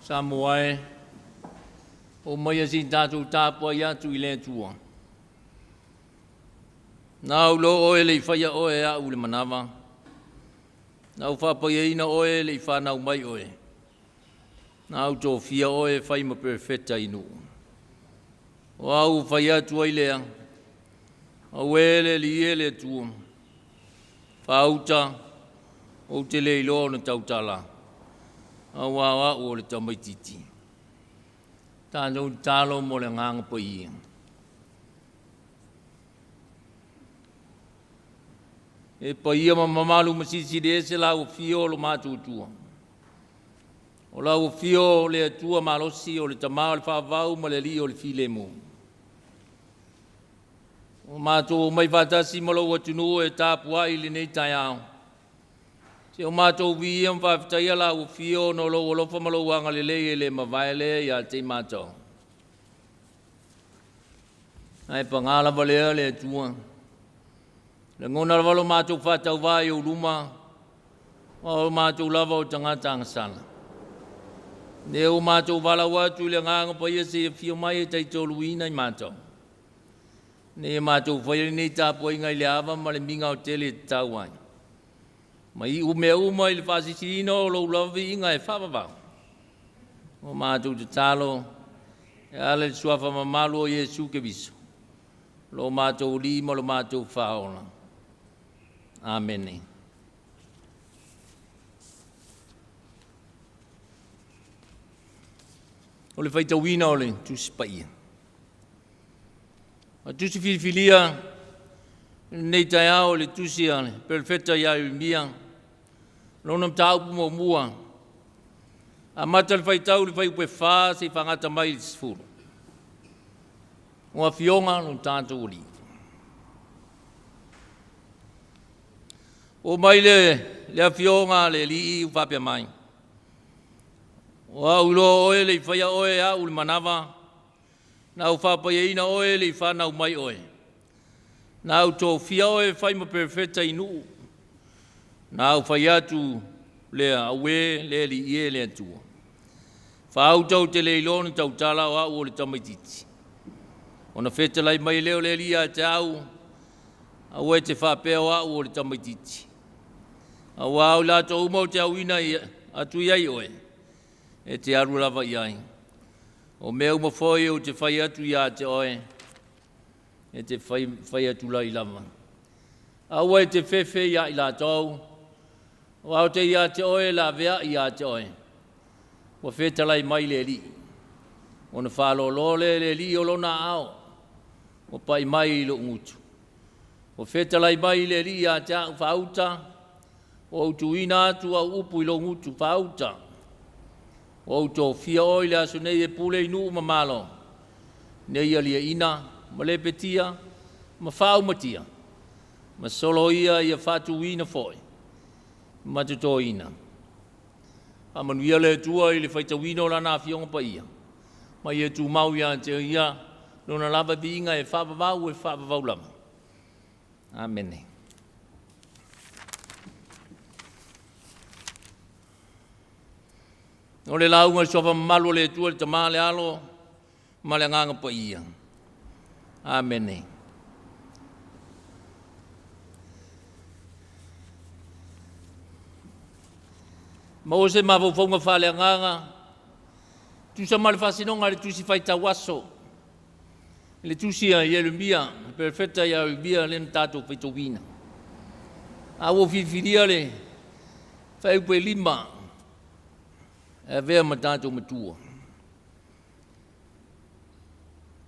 Samoa, o mai si tatu Tapuaiga tu ile tua. Nau lo oe le whaia oe a ule manawa. Nau whapaieina oe le whanau mai oe. Nau tō fia oe whaima perfecta inu. O au whaia tua ilea. Au ele li ele tua. Whauta o te le ilo na tautala. Awa o le tamaititi. Tānou tālo mo le nganga pa ia. E pa ia mamalu masisi de se lau fio lo mātutua. O lau fio le atua malosi o le tamau le whavau ma le li o le filemu. O mātou mai whatasi mo lau atunua e Tapuaiga le nei Taeao. Se o mātou via mwhawhitaia la u fio no lo olofa malo wanga le lei le mawaele ia te mātou. Ai pa ngāla valea le tua. Le ngona walo mātou whatau vai o luma. O mātou lava o tangata angasana. Ne o mātou wala watu le nganga pa ia se fio mai e taitolu ina i mātou. Ne mātou whaere nei Tapuaiga i le awa ma le minga o tele tauai. Mai ume uma i le whasisino o lo lawi inga e whawawau. O mātou te talo, e ale suafa mamalu o Yesu ke viso. Lo mātou lima, lo mātou whaona. Amen. O le whaitawina o le tusi paia. A tusi filifilia, nei Taeao le tusi ale, perfecta ia i mia. Lona mtaupu mo mua. A mata le whaitau le whaiupe wha se whangata mai le sifuru. O a fionga no tātou li. O mai le a fionga le li i upapia mai. O a ulo oe le whaia oe a ule manawa. Na u whapaieina oe le whanau mai oe. Na u tō fia oe whaima perfecta inu. Na u whai atu lea awe lea li ie lea tua. Whaau tau te le ilona tau tala o au o le tamaititi. O na wheta lai mai leo le lia te au. Awe te whapea o au o le tamaititi. Au au la tau umau te au ina atu iai oe. E te aru lava iai. O mea umafoi o te whai atu ia te oe. E te whai atu lai lava. Awe te whewhe ia i la tau. O au te ia te oe la vea ia te oe. Wa wheta lai mai le li. O na whalo lole le li o lona ao. O pai mai lo ngutu. O wheta lai mai le li ia te au whauta. O au tuina atu au upu i lo ngutu whauta. O au tō fia oi le asu nei e pule inu mamalo. Nei alia ina, ma le petia, ma whau matia. Ma solo ia ia whatu ina foi. Matuto ina. A manuia le tua i le whaitawino la na fionga pa ia. Ma ia tu mau ia te ia. Lona lava vinga e whapavau lama. Amen. O le launga sofa malu le tua le tamale alo. Ma le nganga pa ia. Amen. Ma o se mawawhaunga whale anganga, tusa male whasinonga le tusi whaita waso. Le tusi a ielu mia, perfecta ia mia le tato whaitowina. A o whiwhiria le, whaupe lima, e vea ma tato matua.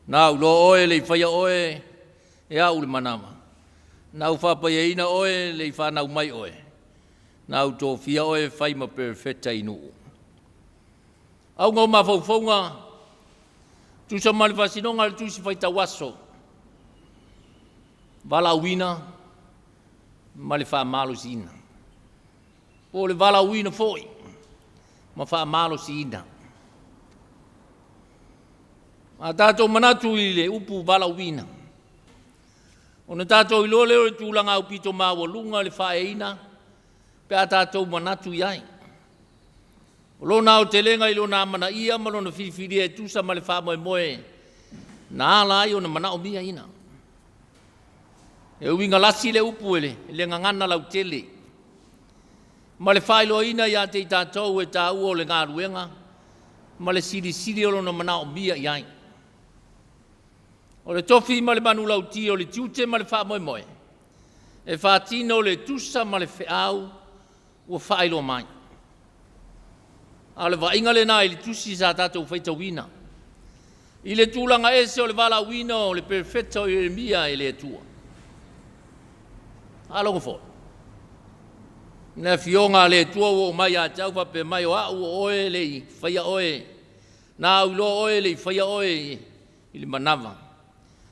Nau lo oe le whaia oe, e au le manama. Nau whapaia ina oe le whanau mai oe. Nau tō fia oe whaima perfecta inu. Au ngau mawhauwhaunga, tu sa malifasinonga le tu si whaitawaso. Wala uina, malifa malo si ina. O le wala uina foi, ma wha malo si ina. A tātou manatu i le upu wala uina. O na tātou ilo leo le tūlanga au pito mawa lunga le whaeina, pe a tātou manatu iai. O lona o te lenga i lona mana ia, ma lona whiwhiri e tusa ma le wha moe moe, na ala ai o na mana o mia ina. E uinga lasi le upu ele, le ngangana lau tele. Ma le whailo ina ia te i tātou e tā ua o le ngā ruenga, ma le siri o lona mana o mia iai. O le tofi ma le manu lau ti o le tiute ma le wha moe moe. E whātino le tusa ma le whiau ua whailo mai. A le wainga le nā i le tusi sa tātou whaita wina. I le tūlanga ese o le wala wina o le perfecta o le mia e le atua. Alongo fo. Na fionga le atua o mai a tauwa pe mai o au o oe le i whaia oe. Na au lo oe le i whaia oe i le manawa.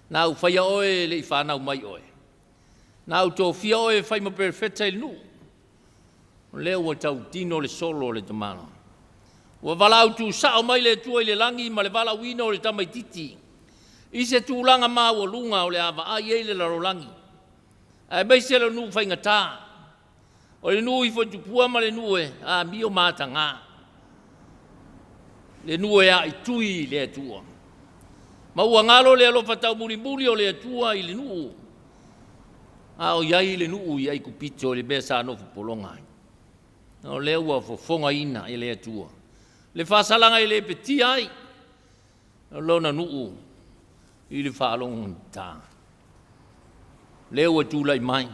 Na au whaia oe le i whanau mai oe. Na au tō fia oe whai ma perfecta i nu. Leo o tau tino le solo le tamano. Wa walau tu sao mai le tua i le langi ma le wala wina o le tamaititi. I se tūlanga mā o lunga o le awa ai e le laro langi. Ai mai se le nu whainga tā. O le nu i whaitupua ma le nu e a mio māta ngā. Le nu e a i tui le atua. Ma ua ngalo le alo whatau muri o le atua i le nu. A o iai le nu i ai kupito le besa no polonga. O le ua fofonga ina i le atua. Le whasalanga i le peti ai. Lona nuu i le whaalong tā. Leo atu lai mai.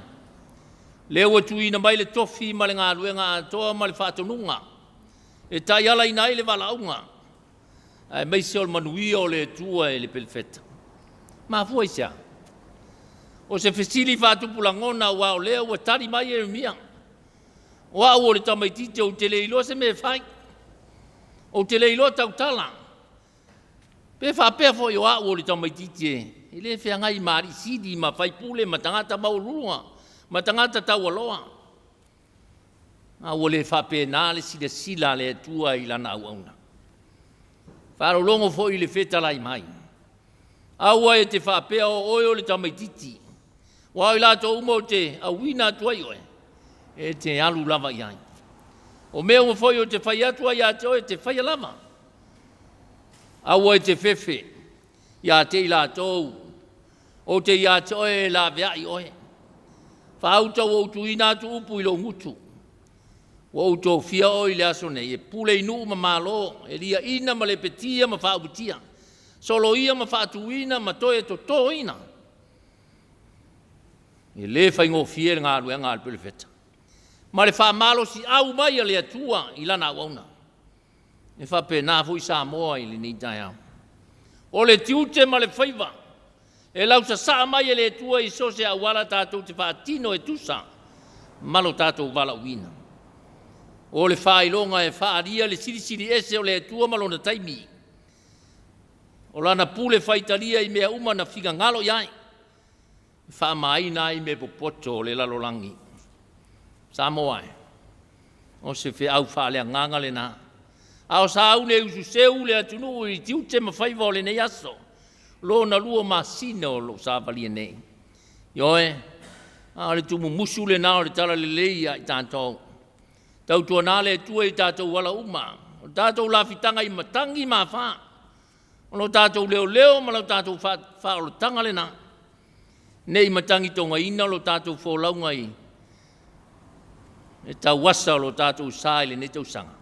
Leo atu ina mai le tofi ma le ngā ruenga atoa ma le whaatonunga. E tai ala ina i le walaunga. Ai mai se o manuia o le atua e le pelfeta. Ma fua isa. O se fesili whaatupulangona wa o leo wa tari mai e mia. Wa o le tamaitite o te leilo se me whai. O te leilo tau tala. Pe whapea fo i o a o le tamaitite. I le whea ngai maari sidi ma whai pule ma tangata maurua. Ma tangata tau aloa. A o le whapea nā le sila le atua i lana au auna. Wharo longo fo i le wheta lai mai. Aua e te whapea o oe o le tamaititi. Wa i lato umo te awina tuai oe. E te alu lava iai. O mea o foi o te whai atua i ate oe te whai lava. Aua e te whewhe. Ia te i lato. O te i ate oe la vea i oe. Whaauta o tu ina tu upu i lo ngutu. O to fia o i le aso nei. E pule inu ma malo. E lia ina ma le petia ma whaabutia. Solo ia ma whaatuina ma toe to to ina. E le whai ngō fie ngā rua ngā alpele feta. Ma le wha malo si au mai a le atua i lana wauna. E wha pe nā fui Samoa i le ni Taeao. O le tiute ma le whaiva. E lau sa mai a le atua i so se awala tātou te whaatino e tusa. Malo tātou wala uina. O le whailonga e whaaria le siri ese o le atua malo na taimi. O lana pule whaitaria i mea uma na whiga ngalo iai. Whaamaina i me popoto le lalolangi. Samoa e. O se whi au whaalea nganga le nā. Ao sa au ne usu seu le atunu i tiute ma whaiva o le nei aso. Lo na lua Masina o lo sa valia nei. Ioe, a le tumu musu le nā o le tala le leia i tātou. Tau tua nā le tua i tātou wala uma. O tātou la fitanga i matangi ma wha. O lo tātou leo ma lo tātou wha o lo tanga le nā. Nei matangi tonga ina lo tātou wholaunga i. E tau wasa lo tātou sāile ne tau sanga.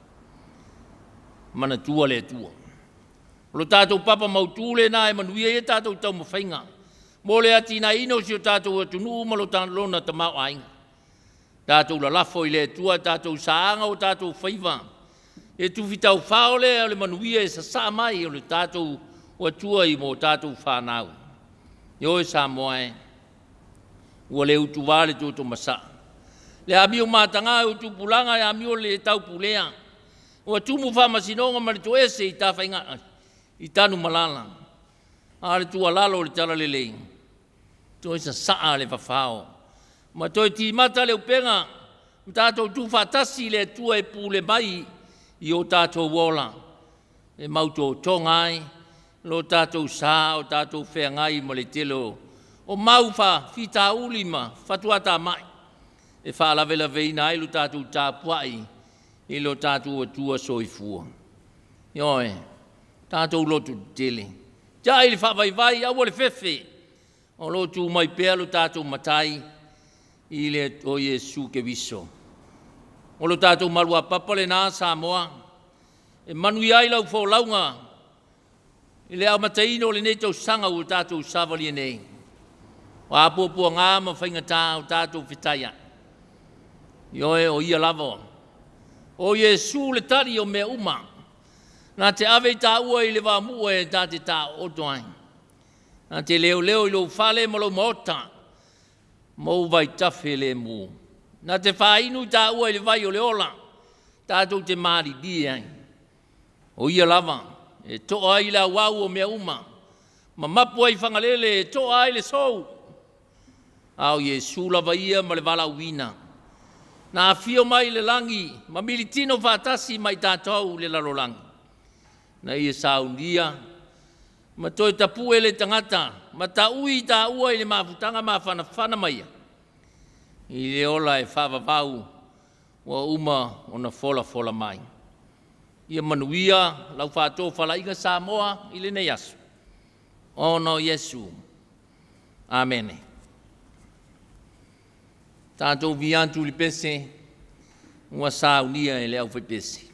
Mana tua le tua. Lo tātou papa mautule nā e manuia e tātou tau mawhainga. Mo le ati nā ino si o tātou atunu ma lo tātou lona tamau ainga. Tātou la lafo i le tua, tātou saanga o tātou whaiva. E tuwhi tau whaole o le manuia e sa mai o le tātou o atua i mo tātou whanau. Io e Samoa e. Ua le utu wale tūtu masa. Le amio mātanga e utu pulanga e amio le tau pulea. O tumu Faamisionare ma le tu ese I ta whainga I tanu malala. A le tua lalo le tala le lei. Toi sa saa le whawhao. Ma toi ti mata le upenga. Tātou tu whatasi le tua e pūle mai I o tātou wola. E mauto tongai. Lo tātou sā o tātou whengai ma le telo. O mau wha whita ulima whatuata mai. E whaalawelawe ina ilu tātou Tapuaiga. I lo tātou atua soifua. Ioe, tātou lotu tele. Jai le whawaiwai au le whewhe. O lotu mai pēr lo tātou matai. I le o Iesu ke viso. O lo tātou marua papale nā Samoa. E manui ai lau wholaunga. I le au mataino le nei tau sanga o tātou savali nei. O apopua ngā ma whaingatā o tātou whitaia. Ioe o ia lavo. O Iesu le tari o mea uma. Nā te awe tā ua I le wā mua e tā te tā otoai. Nā te leo leo I lo whale ma lo maota. Mau vai tawhe le mu. Nā te whainu tā ua I le vai o le ola. Tātou te māri dia. O ia lava. E toa ai la wau o mea uma. Ma mapu ai whangalele e toa ai le sou. Au Iesu lava ia ma le wala uina. Nā fio mai le langi, ma militino whātasi mai tātou le lalolangi. Na ia saundia, ma toi tapu le tangata, ma ta ui tā ua I le mafutanga ma whana maia. I le ola e whawawau, wa uma o na fola mai. Ia manuia, lau whātō Faraile Samoa, I le nei asu. Ono Iesu. Amene. Tātou viantu li pese, ua saunia e le au whai pese.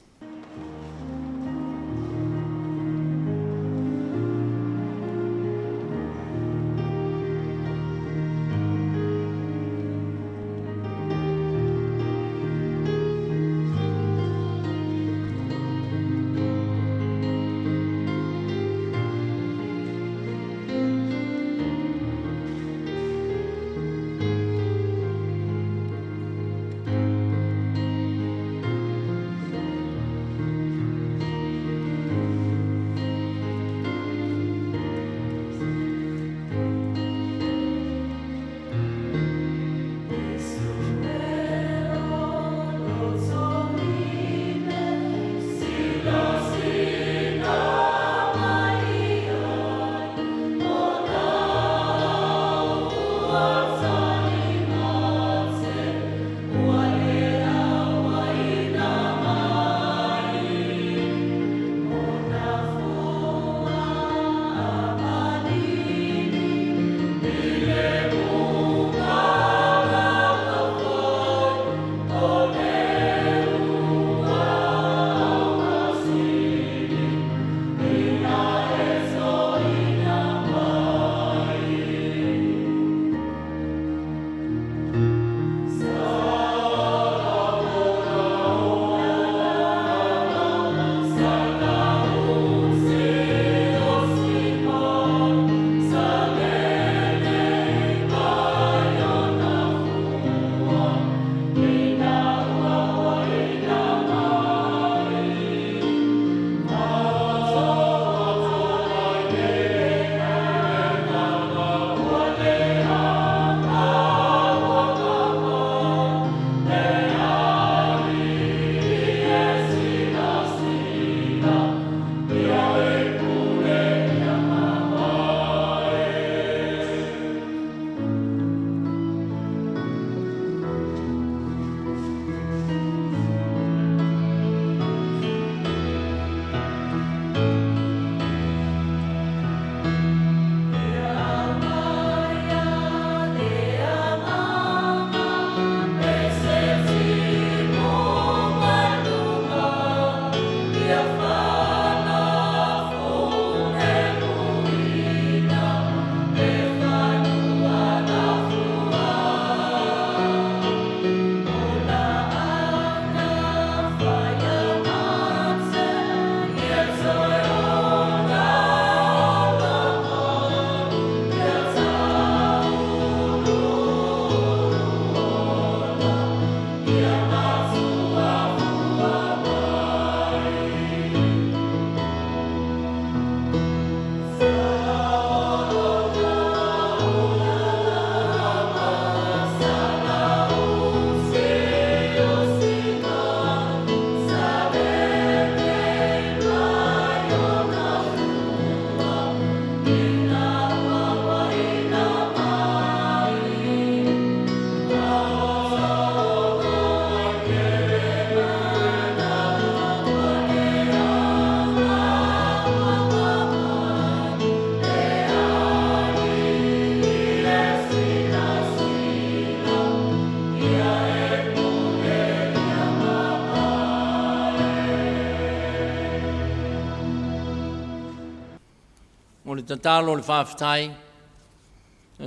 talo le whawhitai,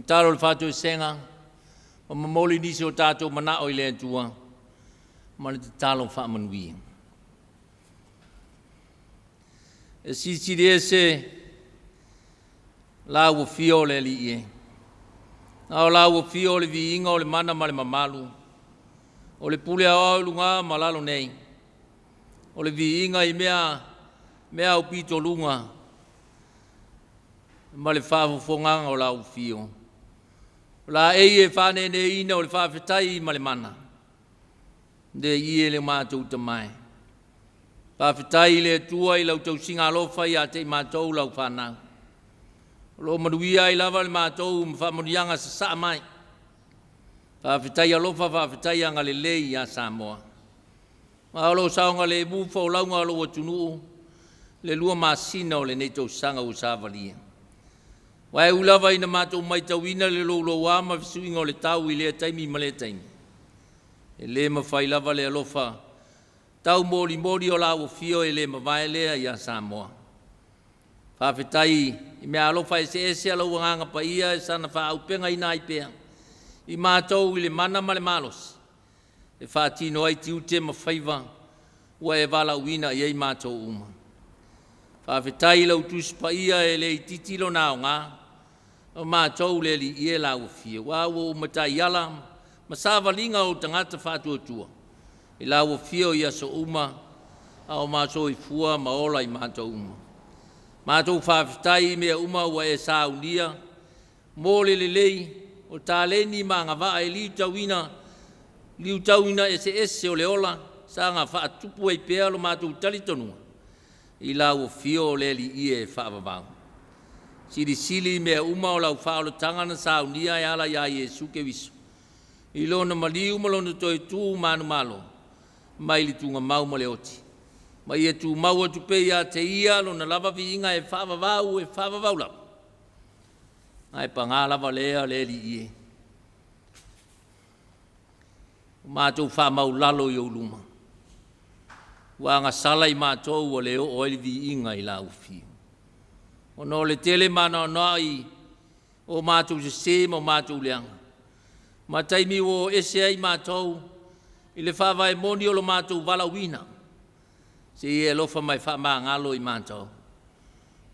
talo le whātua senga, o mamoli nisi o tātou mana o i lea tua, ma le talo whamanuia. E sisiri e se la ua fio le li e. Nao la ua fio le vi inga o le mana ma le mamalu. O le pule a lunga ma lalo nei. O le vi inga i mea o pito lunga. Ma le whaafonga o la ua fio. La e whane ne ina o le whaafetai ma le mana. De ie le mātou tamai. Whaafetai le tua i lau tau singa alofa i a te mātou lau whanau. Lo manuia i lava le mātou mwhamonianga sa saa mai. Whaafetai alofa whaafetai anga le lei a Samoa. Maolo saonga le mufa o launga LUATUANU'U le lua Masina o le neito sanga o Savalia. Wae ulava ina mātou mai tauina le lo wama visuinga o le tau i lea taimi ma le taimi. E le mawhai lava le alofa tau mori o la ua fio e le mawai lea i a Samoa. Whawhetai i mea alofa e se alo wanganga pa ia e sana whaupenga i nai pea. I mātou i le mana ma le malos. E whaatino ai tiu te mawhaiva ua e wala uina i ei mātou uma. Whawhetai lau tusi pa ia e le titilo nao ngā. O mātou le li i e la ua fio. Wa ua umatai ala masawa linga o tangata whātua tua. I la ua fio i aso uma a o mātou i fua maola i mātou uma. Mātou whawhetai mea uma ua e saunia. Mōle le lei o tā leni ma ngā waa e liu tauina ese o le ola sa ngā whaatupu e pēa lo mātou talitonua. I la ua fio le li i e whaavavau. Sili mea uma o lau whaolo tangana saunia e ala ia Iesu ke viso. I lona maliu malona toi tū manu malo. Mai li tunga mau ma le oti. Mai e tu mau atu pe ia te ia lona lava vi inga e whaavavau lau. Ai pa ngā lava lea le li ie. Mātou whaamau lalo i uluma. Wa ngā sala i mātou o leo o ili vi inga i lau fio. O no le tele mana o nai o mātou se mo mātou leanga. Ma taimi o ese ai mātou i le whawai moni o lo mātou wala wina. Se e lofa mai whaama ngalo i mātou.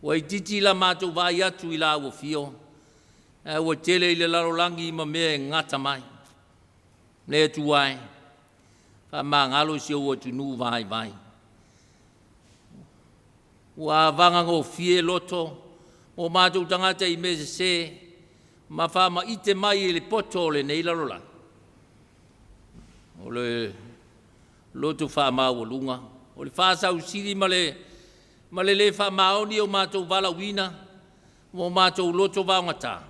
Wa i titi la mātou vai atu i la ua fio. E ua tele i le larolangi ma mea ngata mai. Ne atu ai. Whaama ngalo si o LUATUANU'U vai. Wa vanga ngō fie loto. O mātou tangata i mese se. Ma whaama ite mai i le poto le nei larolangi. O le loto whaama ua lunga. O le whaasau siri ma le whaamaoni o mātou wala wina. Mo mātou loto waongata.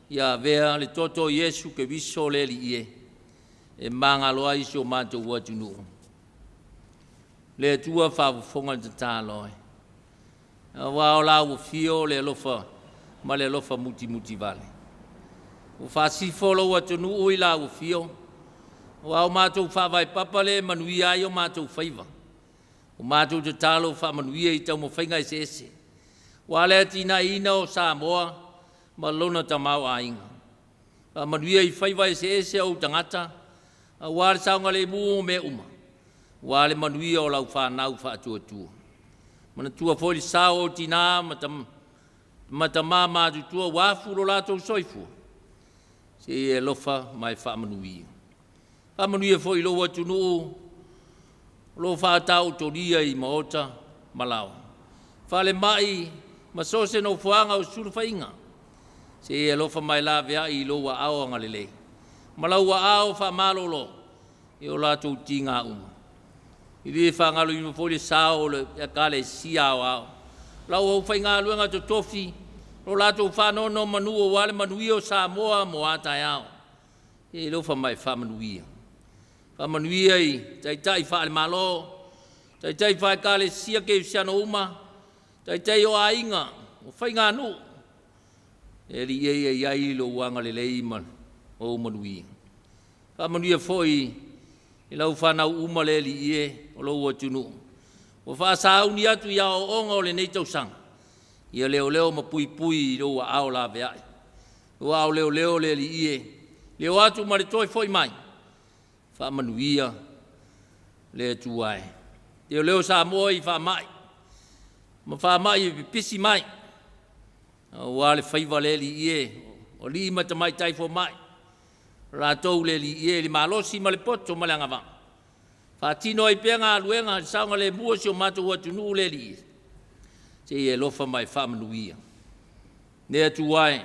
Ia vea le toto Iesu ke viso le li ie. E mangaloa isi o mātou LUATUANU'U. Le tua whaafonga te tāloi. Wa o la ua fio le lofa. Ma le lofa muti vale. O whaasifo lo LUATUANU'U i la ua fio. Wa o mātou whaavai papale manuia ai o mātou whaiva. O mātou te talo whaamanuia i tau mawhainga e se. Wa lea tina ina o Samoa ma lona tamau a inga. Manuia i whaiva e se au tangata. Wa le saunga le mu me uma. Wa le manuia o lau whanau whaatua. Mana tua foli sao o tina matama mātutua wafulo lato soifua. Se e lofa mai whaamanuia. Whaamanuia fo i lo LUATUANU'U. Lo whaatau toria i maota malawa. Whale mai masose no fuanga o surwhainga. Se e lofa mai la vea i lo wa ao ngalele. Malau wa ao whamalolo. I o lato tinga uma. I ri whangalo i mafoli sao le kale siao ao. Lau au whainga luenga to tofi. Lo lato whanono manu o wale manuia o Samoa mo a Taeao. E lofa mai whamanuia. Whamanuia i taitai whaale malo. Taitai whae kale sia ke usiano uma. Taitai o ainga. O whainga anu. E li e iai lo wanga le leiman. O manuia. Whamanuia foi. I lau whanau uma le li ie. O lo LUATUANU'U. O whaasau ni atu ia o onga o le neitau sanga. Ia leo ma pui lo wa ao la vea. Wa ao leo le li ie. Leo atu ma le toi foi mai. Fa manuia le tuai. Leo Samoa I fa mai. Ma fa mai pisi mai. Wa le faiva le li ie. O li ma te mai tai fo mai. Ratou le li ie li malosi ma le poto ma le angava. Fa tino I penga luenga saunga le mua si o mato LUATUANU'U le li ie. Te e lofa mai fa manuia. Nea tuai.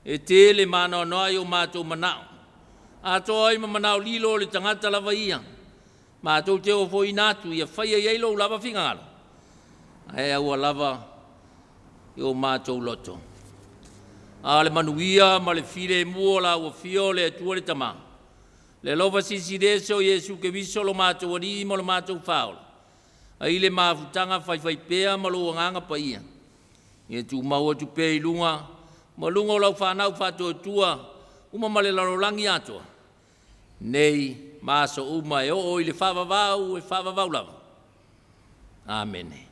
E te le mana noai o mato manao. A toi ma manao lilo le tangata lava ia. Mato te o fo inatu ia fai ia ilo lava fingalo. Ai ua lava I o mato loto. A le manuia ma le file mua la ua fio le tua le tama. Le lova sisi deso Yesu ke viso lo mato wani mo lo mato faola. Ai le mafutanga fai pea ma lo nganga pa ia. Ia tu maua tu pe ilunga. Ma lunga o lau whanau whatua tua. Uma ma le larolangi atua. Nei maso uma e o le whavavau e whavavau lava. Amen.